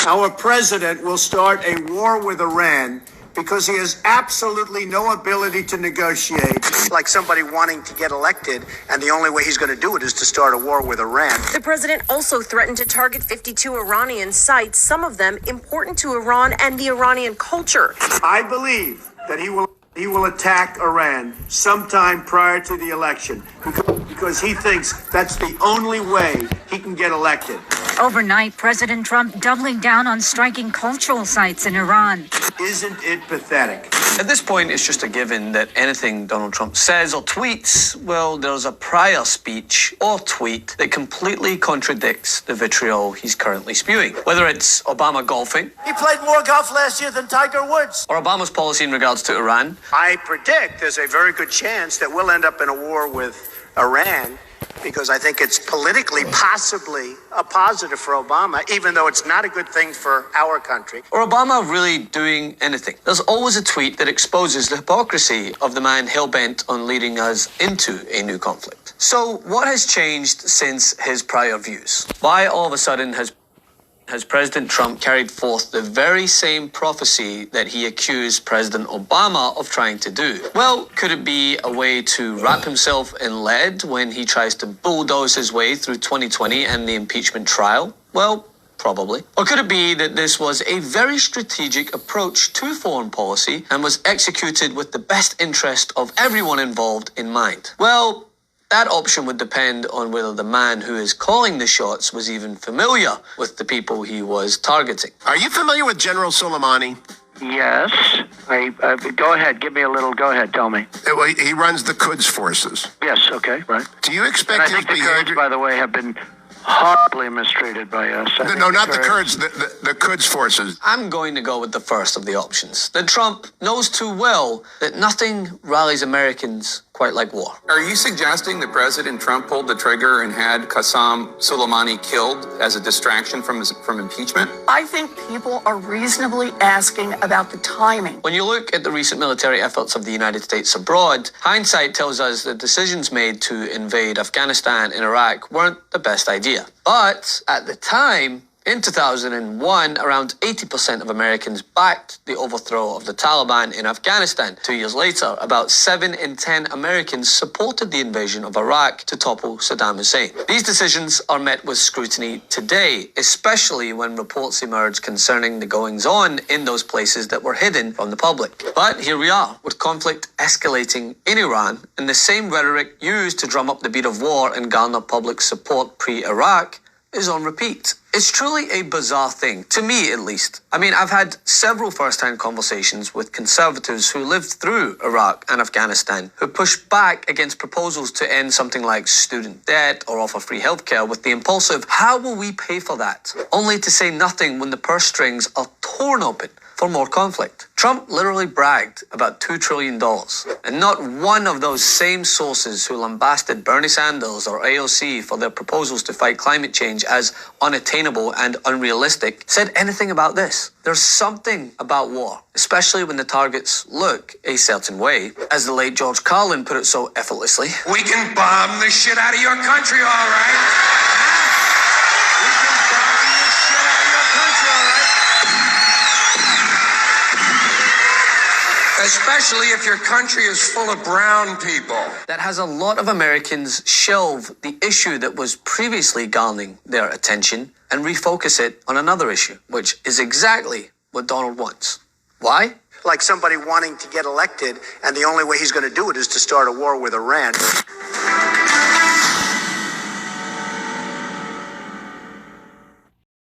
Our president will start a war with Iran because he has absolutely no ability to negotiate. Like somebody wanting to get elected, and the only way he's going to do it is to start a war with Iran. The president also threatened to target 52 Iranian sites, some of them important to Iran and the Iranian culture. I believe that he will attack Iran sometime prior to the election because he thinks that's the only way he can get elected. Overnight, President Trump doubling down on striking cultural sites in Iran. Isn't it pathetic? At this point, it's just a given that anything Donald Trump says or tweets, well, there's a prior speech or tweet that completely contradicts the vitriol he's currently spewing. Whether it's Obama golfing. He played more golf last year than Tiger Woods. Or Obama's policy in regards to Iran. I predict there's a very good chance that we'll end up in a war with Iran, because I think it's politically possibly a positive for Obama, even though it's not a good thing for our country. Or Obama really doing anything. There's always a tweet that exposes the hypocrisy of the man hell-bent on leading us into a new conflict. So what has changed since his prior views? Why all of a sudden has President Trump carried forth the very same prophecy that he accused President Obama of trying to do? Well, could it be a way to wrap himself in lead when he tries to bulldoze his way through 2020 and the impeachment trial? Well, probably. Or could it be that this was a very strategic approach to foreign policy and was executed with the best interest of everyone involved in mind? Well, that option would depend on whether the man who is calling the shots was even familiar with the people he was targeting. Are you familiar with General Soleimani? Yes. Go ahead. Give me a little. Go ahead. Tell me. Well, he runs the Quds forces. Yes. Okay. Right. Do you expect and I think the Kurds, by the way, have been horribly mistreated by us. No, not the Kurds, the Quds forces. I'm going to go with the first of the options. That Trump knows too well that nothing rallies Americans quite like war. Are you suggesting that President Trump pulled the trigger and had Qasem Soleimani killed as a distraction from impeachment? I think people are reasonably asking about the timing. When you look at the recent military efforts of the United States abroad, hindsight tells us that decisions made to invade Afghanistan and Iraq weren't the best idea. But at the time, in 2001, around 80% of Americans backed the overthrow of the Taliban in Afghanistan. 2 years later, about 7 in 10 Americans supported the invasion of Iraq to topple Saddam Hussein. These decisions are met with scrutiny today, especially when reports emerge concerning the goings-on in those places that were hidden from the public. But here we are, with conflict escalating in Iran, and the same rhetoric used to drum up the beat of war and garner public support pre-Iraq is on repeat. It's truly a bizarre thing, to me at least. I mean, I've had several first-hand conversations with conservatives who lived through Iraq and Afghanistan, who pushed back against proposals to end something like student debt or offer free healthcare with the impulsive, how will we pay for that? Only to say nothing when the purse strings are torn open for more conflict. Trump literally bragged about $2 trillion, and not one of those same sources who lambasted Bernie Sanders or AOC for their proposals to fight climate change as unattainable and unrealistic said anything about this. There's something about war, especially when the targets look a certain way. As the late George Carlin put it so effortlessly, we can bomb the shit out of your country, all right? Especially if your country is full of brown people. That has a lot of Americans shelve the issue that was previously garnering their attention and refocus it on another issue, which is exactly what Donald wants. Why? Like somebody wanting to get elected, and the only way he's going to do it is to start a war with Iran.